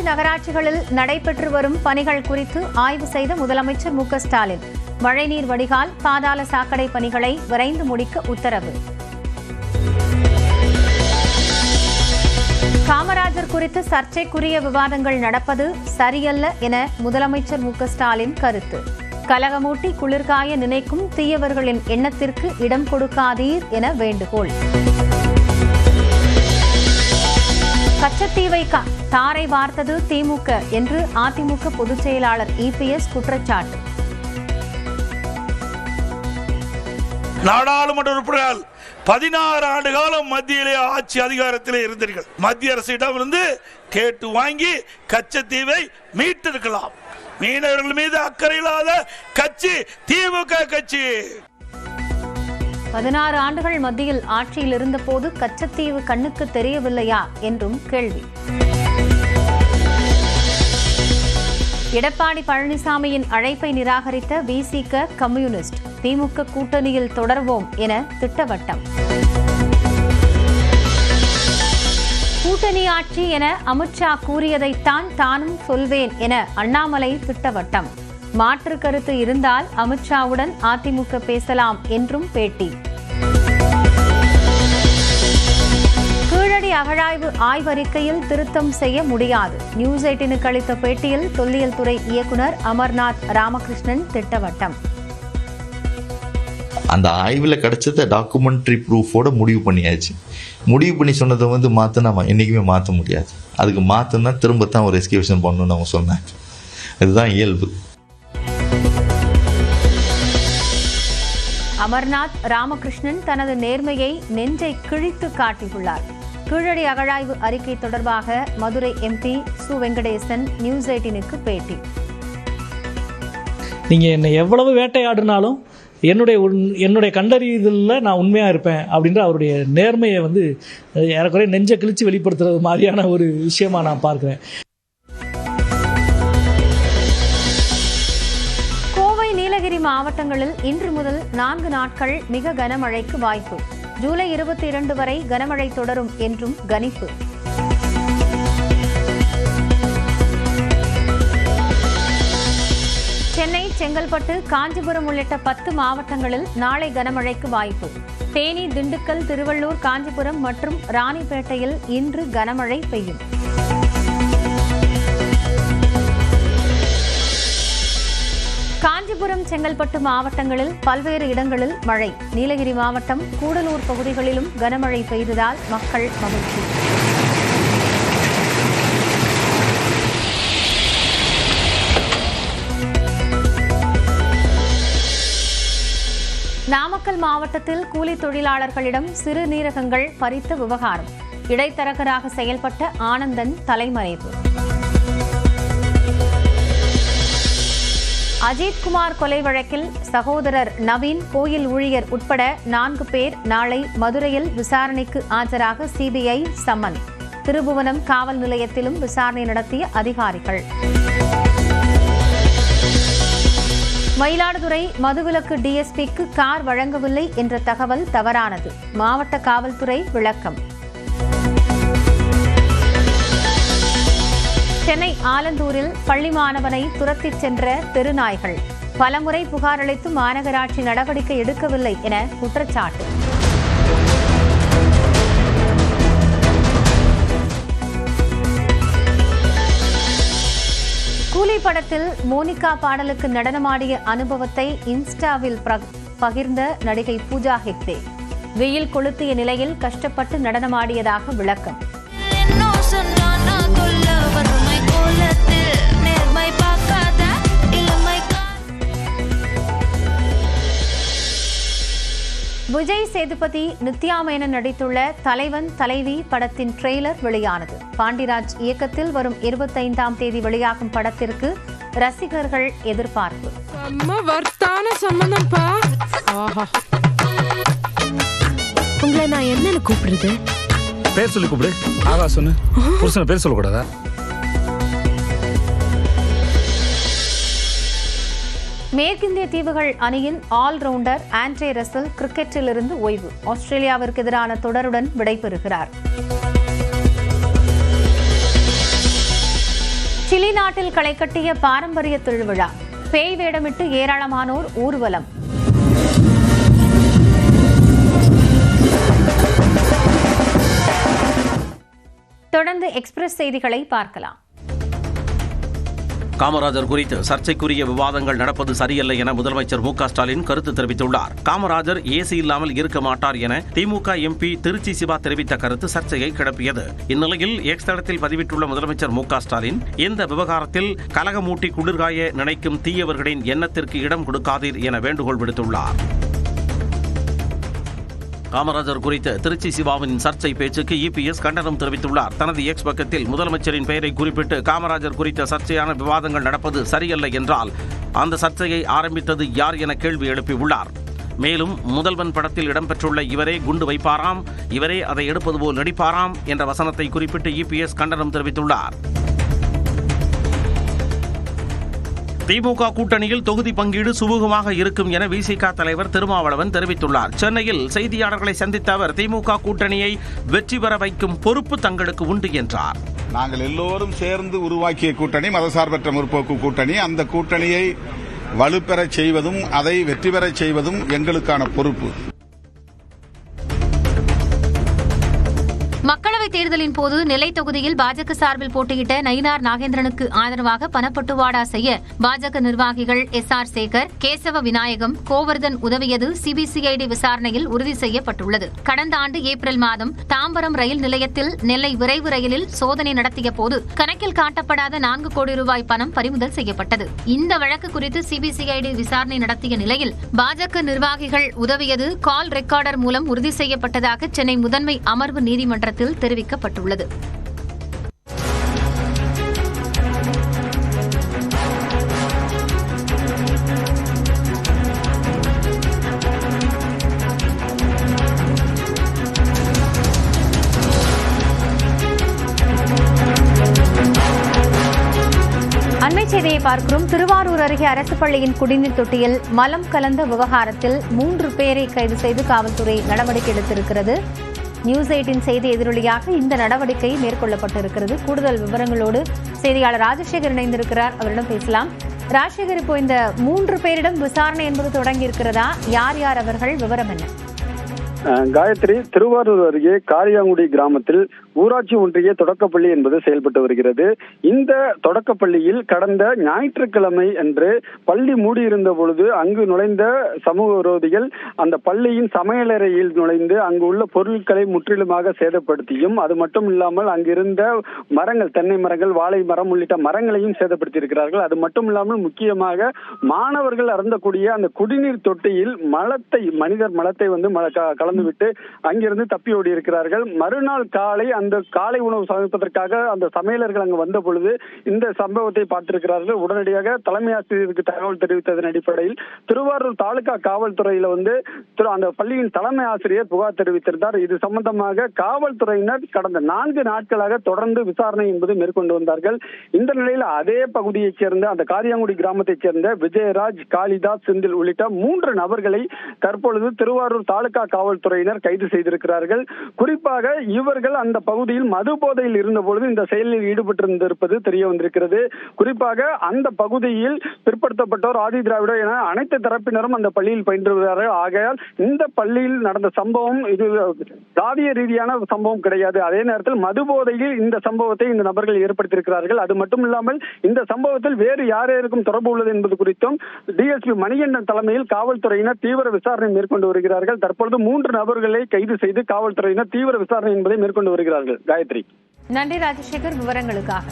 நகராட்சிகளில் நடைபெற்று வரும் பணிகள் குறித்து ஆய்வு செய்த முதலமைச்சர் மு க ஸ்டாலின். மழைநீர் வடிகால், பாதாள சாக்கடை பணிகளை விரைந்து முடிக்க உத்தரவு. காமராஜர் குறித்து சர்ச்சைக்குரிய விவாதங்கள் நடப்பது சரியல்ல என முதலமைச்சர் மு க ஸ்டாலின் கருத்து. கலகமூட்டி குளிர்காய நினைக்கும் தீயவர்களின் எண்ணத்திற்கு இடம் கொடுக்காதீர் என வேண்டுகோள். கச்சத்தீவை தாரை வார்த்தது திமுக என்று அதிமுக பொதுச் செயலாளர் இபிஎஸ் குற்றச்சாட்டு. நாடாளுமன்ற உறுப்பினர்கள் 16 ஆண்டு காலம் மத்தியிலே ஆட்சி அதிகாரத்திலே இருந்தீர்கள். மத்திய அரசிடம் இருந்து கேட்டு வாங்கி கச்சத்தீவை மீட்டிருக்கலாம். மீனவர்கள் மீது அக்கறை இல்லாத கட்சி திமுக கட்சி. 16 ஆண்டுகள் மத்தியில் ஆட்சியில் இருந்தபோது கச்சத்தீவு கண்ணுக்கு தெரியவில்லையா என்றும் கேள்வி. எடப்பாடி பழனிசாமியின் அழைப்பை நிராகரித்த விசிக கம்யூனிஸ்ட். திமுக கூட்டணியில் தொடர்வோம் என திட்டவட்டம். கூட்டணி ஆட்சி என அமித்ஷா கூறியதைத்தான் தானும் சொல்வேன் என அண்ணாமலை திட்டவட்டம். மாற்று கருத்து இருந்தால் அமித்ஷாவுடன் அதிமுக பேசலாம் என்றும் பேட்டி. கீழடி அகழாய்வு ஆய்வறிக்கையில் திருத்தம் செய்ய முடியாது. நியூஸ் 18க்கு அளித்த பேட்டியில் தொல்லியல் துறை இயக்குநர் அமர்நாத் ராமகிருஷ்ணன் திட்டவட்டம். அந்த ஆய்வில் கிடைச்சத டாக்குமெண்ட்ரி ப்ரூஃபோட முடிவு பண்ணியாச்சு. முடிவு பண்ணி சொன்னதை மாற்ற நம்ம என்றைக்குமே மாற்ற முடியாது. அதுக்கு மாற்றினா திரும்பத்தான் ஒரு எஸ்கியூஷன் பண்ணணும்னு அவங்க சொன்னாங்க. இதுதான் இயல்பு. அமர்நாத் ராமகிருஷ்ணன் தனது நேர்மையை நெஞ்சை கிழித்து காட்டியுள்ளார். கீழடி அகழாய்வு அறிக்கை தொடர்பாக மதுரை எம்பி சு வெங்கடேசன் நியூஸ் 18க்கு பேட்டி. நீங்க என்னை எவ்வளவு வேட்டையாடினாலும் என்னுடைய கண்டறியதில் நான் உண்மையாக இருப்பேன் அப்படின்ற அவருடைய நேர்மையை ஏறக்குறைய நெஞ்சை கிழிச்சு வெளிப்படுத்துறது மாதிரியான ஒரு விஷயமா நான் பார்க்குறேன். கோவை, நீலகிரி மாவட்டங்களில் இன்று முதல் 4 நாட்கள் மிக கனமழைக்கு வாய்ப்பு. ஜூலை 22 வரை கனமழை தொடரும் என்றும் கணிப்பு. சென்னை, செங்கல்பட்டு, காஞ்சிபுரம் உள்ளிட்ட 10 மாவட்டங்களில் நாளை கனமழைக்கு வாய்ப்பு. தேனி, திண்டுக்கல், திருவள்ளூர், காஞ்சிபுரம் மற்றும் ராணிப்பேட்டையில் இன்று கனமழை பெய்யும். காஞ்சிபுரம், செங்கல்பட்டு மாவட்டங்களில் பல்வேறு இடங்களில் மழை. நீலகிரி மாவட்டம், கூடலூர் பகுதிகளிலும் கனமழை பெய்ததால் மக்கள் மகிழ்ச்சி. நாமக்கல் மாவட்டத்தில் கூலி தொழிலாளர்களிடம் சிறுநீரகங்கள் பறித்த விவகாரம். இடைத்தரகராக செயல்பட்ட ஆனந்தன் தலைமறைவு. அஜித்குமார் கொலை வழக்கில் சகோதரர் நவீன், கோயில் ஊழியர் உட்பட 4 பேர் நாளை மதுரையில் விசாரணைக்கு ஆஜராக சிபிஐ சம்மன். திருபுவனம் காவல் நிலையத்திலும் விசாரணை நடத்திய அதிகாரிகள். மயிலாடுதுறை மதுவிலக்கு டிஎஸ்பிக்கு கார் வழங்கவில்லை என்ற தகவல் தவறானது. மாவட்ட காவல்துறை விளக்கம். சென்னை ஆலந்தூரில் பள்ளி மாணவனை துரத்திச் சென்ற தெருநாய்கள். பலமுறை புகார் அளித்தும் மாநகராட்சி நடவடிக்கை எடுக்கவில்லை என குற்றச்சாட்டு. கூலி படத்தில் மோனிகா பாடலுக்கு நடனமாடிய அனுபவத்தை இன்ஸ்டாவில் பகிர்ந்த நடிகை பூஜா ஹெக்டே. வெயில் கொளுத்திய நிலையில் கஷ்டப்பட்டு நடனமாடியதாக விளக்கம். விஜய் சேதுபதி, நித்யா மேனன் நடித்துள்ள தலைவன் தலைவி படத்தின் ட்ரெய்லர் வெளியானது. பாண்டிராஜ் இயக்கத்தில் வரும் 25ஆம் தேதி வெளியாகும் படத்திற்கு ரசிகர்கள் எதிர்பார்ப்பு. உங்களை நான் என்னன்னு கூப்பிடுறது? பேர் சொல்லி கூப்பிடு. ஆகாஷ் புருஷன் பேர் சொல்லக்கூடாதா? மேற்கிந்திய தீவுகள் அணியின் ஆல்ரவுண்டர் ஆண்ட்ரே ரசல் கிரிக்கெட்டில் இருந்து ஓய்வு. ஆஸ்திரேலியாவிற்கு எதிரான தொடருடன் விடைபெறுகிறார். தமிழ்நாட்டில் களை கட்டிய பாரம்பரிய திருவிழா, பேய் வேடமிட்டு ஏராளமானோர் ஊர்வலம். தொடர்ந்து எக்ஸ்பிரஸ் செய்திகளை பார்க்கலாம். காமராஜர் குறித்து சர்ச்சைக்குரிய விவாதங்கள் நடப்பது சரியல்ல என முதலமைச்சர் மு.க. ஸ்டாலின் கருத்து தெரிவித்துள்ளார். காமராஜர் ஏசி இல்லாமல் இருக்க மாட்டார் என திமுக எம்பி திருச்சி சிவா தெரிவித்த கருத்து சர்ச்சையை கிளப்பியது. இந்நிலையில் எக்ஸ் தளத்தில் பதிவிட்டுள்ள முதலமைச்சர் மு.க. ஸ்டாலின், இந்த விவகாரத்தில் கலகமூட்டி குளிர்காய நினைக்கும் தீயவர்களின் எண்ணத்திற்கு இடம் கொடுக்காதீர் என வேண்டுகோள் விடுத்துள்ளார். காமராஜர் குறித்த திருச்சி சிவாவின் சர்ச்சை பேச்சுக்கு இபிஎஸ் கண்டனம் தெரிவித்துள்ளார். தனது எக்ஸ் பக்கத்தில் முதலமைச்சரின் பெயரை குறிப்பிட்டு காமராஜர் குறித்த சர்ச்சையான விவாதங்கள் நடப்பது சரியல்ல என்றால் அந்த சர்ச்சையை ஆரம்பித்தது யார் என கேள்வி எழுப்பியுள்ளார். மேலும் முதல்வன் படத்தில் இடம்பெற்றுள்ள இவரே குண்டு வைப்பாராம், இவரே அதை எடுப்பது போல் நடிப்பாராம் என்ற வசனத்தை குறிப்பிட்டு இபிஎஸ் கண்டனம் தெரிவித்துள்ளார். திமுக கூட்டணியில் தொகுதி பங்கீடு சுமூகமாக இருக்கும் என விசிக தலைவர் திருமாவளவன் தெரிவித்துள்ளார். சென்னையில் செய்தியாளர்களை சந்தித்த அவர் திமுக கூட்டணியை வெற்றி பெற வைக்கும் பொறுப்பு தங்களுக்கு உண்டு என்றார். நாங்கள் எல்லோரும் சேர்ந்து உருவாக்கிய கூட்டணி மதசார்பற்ற முற்போக்கு கூட்டணி. அந்த கூட்டணியை வலுப்பெறச் செய்வதும் அதை வெற்றி பெறச் செய்வதும் எங்களுக்கான பொறுப்பு. மக்களவைத் தேர்தலின் போது நெல்லை தொகுதியில் பாஜக சார்பில் போட்டியிட்ட நயினார் நாகேந்திரனுக்கு ஆதரவாக பணப்பட்டுவாடா செய்ய பாஜக நிர்வாகிகள் எஸ்.ஆர். சேகர், கேசவ விநாயகம், கோவர்தன் உதவியது சிபிசிஐடி விசாரணையில் உறுதி செய்யப்பட்டுள்ளது. கடந்த ஆண்டு ஏப்ரல் மாதம் தாம்பரம் ரயில் நிலையத்தில் நெல்லை விரைவு ரயிலில் சோதனை நடத்திய போது கணக்கில் காட்டப்படாத 4 கோடி ரூபாய் பணம் பறிமுதல் செய்யப்பட்டது. இந்த வழக்கு குறித்து சிபிசிஐடி விசாரணை நடத்திய நிலையில் பாஜக நிர்வாகிகள் உதவியது கால் ரெக்கார்டர் மூலம் உறுதி செய்யப்பட்டதாக சென்னை முதன்மை அமர்வு நீதிமன்றத்தில் தெரிவிக்கப்பட்டுள்ளது. அண்மை செய்தியை பார்க்கிறோம். திருவாரூர் அருகே அரசு பள்ளியின் குடிநீர் தொட்டியில் மலம் கலந்த விவகாரத்தில் 3 பேரை கைது செய்து காவல்துறை நடவடிக்கை எடுத்திருக்கிறது. நியூஸ் 18 செய்தி எதிரொலியாக இந்த நடவடிக்கை மேற்கொள்ளப்பட்டிருக்கிறது. கூடுதல் விவரங்களோடு செய்தியாளர் ராஜசேகர் இணைந்திருக்கிறார். அவரிடம் பேசலாம். ராஜசேகர், இப்போ இந்த 3 பேரிடம் விசாரணை என்பது தொடங்கி இருக்கிறதா? யார் யார் அவர்கள், விவரம் என்ன? காயத்ரி, திருவாரூர் அருகே காரியாங்குடி கிராமத்தில் ஊராட்சி ஒன்றிய தொடக்கப்பள்ளி என்பது செயல்பட்டு வருகிறது. இந்த தொடக்கப்பள்ளியில் கடந்த ஞாயிற்றுக்கிழமை அன்று பள்ளி மூடியிருந்த பொழுது அங்கு நுழைந்த சமூக விரோதிகள் அந்த பள்ளியின் சமையலறையில் நுழைந்து அங்கு உள்ள பொருட்களை முற்றிலுமாக சேதப்படுத்தியும், அது மட்டும் இல்லாமல் அங்கிருந்த மரங்கள், தென்னை மரங்கள், வாழை மரம் உள்ளிட்ட மரங்களையும் சேதப்படுத்தியிருக்கிறார்கள். அது மட்டும் இல்லாமல் முக்கியமாக மாணவர்கள் அருந்தக்கூடிய அந்த குடிநீர் தொட்டியில் மனிதர் மலத்தை கலந்துவிட்டு அங்கிருந்து தப்பி ஓடி இருக்கிறார்கள். மறுநாள் காலை அந்த காலை உணவு சமைப்பதற்காக அந்த சமையலர்கள் அங்கு வந்த பொழுது இந்த சம்பவத்தை பார்த்திருக்கிறார்கள். உடனடியாக தலைமை ஆசிரியருக்கு தகவல் தெரிவித்ததன் அடிப்படையில் திருவாரூர் தாலுகா காவல்துறையில அந்த பள்ளியின் தலைமை ஆசிரியர் புகார் தெரிவித்திருந்தார். இது சம்பந்தமாக காவல்துறையினர் கடந்த 4 நாட்களாக தொடர்ந்து விசாரணை என்பது மேற்கொண்டு வந்தார்கள். இந்த நிலையில் அதே பகுதியைச் சேர்ந்த அந்த காரியாங்குடி கிராமத்தைச் சேர்ந்த விஜயராஜ், காளிதாஸ், செந்தில் உள்ளிட்ட 3 நபர்களை தற்பொழுது திருவாரூர் தாலுகா காவல்துறையினர் கைது செய்திருக்கிறார்கள். குறிப்பாக இவர்கள் அந்த பகுதியில் மது போதையில் இருந்த பொழுது இந்த செயலில் ஈடுபட்டிருந்திருப்பது தெரிய வந்திருக்கிறது. குறிப்பாக அந்த பகுதியில் பிற்படுத்தப்பட்டோர், ஆதி திராவிடர் என அனைத்து தரப்பினரும் அந்த பள்ளியில் பயின்று வருகிறார்கள். ஆகையால் இந்த பள்ளியில் நடந்த சம்பவம் இது சாதிய ரீதியான சம்பவம் கிடையாது. அதே நேரத்தில் மது போதையில் இந்த சம்பவத்தை இந்த நபர்கள் ஏற்படுத்தியிருக்கிறார்கள். அது மட்டும் இல்லாமல் இந்த சம்பவத்தில் வேறு யாருக்கும் தொடர்பு உள்ளது என்பது குறித்தும் டிஎஸ்பி மணிகண்டன் தலைமையில் காவல்துறையினர் தீவிர விசாரணை மேற்கொண்டு வருகிறார்கள். தற்பொழுது 3 நபர்களை கைது செய்து காவல்துறையினர் தீவிர விசாரணை என்பதை மேற்கொண்டு வருகிறார்கள். காயத்ரி, நன்றி ராஜசேகர் விவரங்களுக்காக.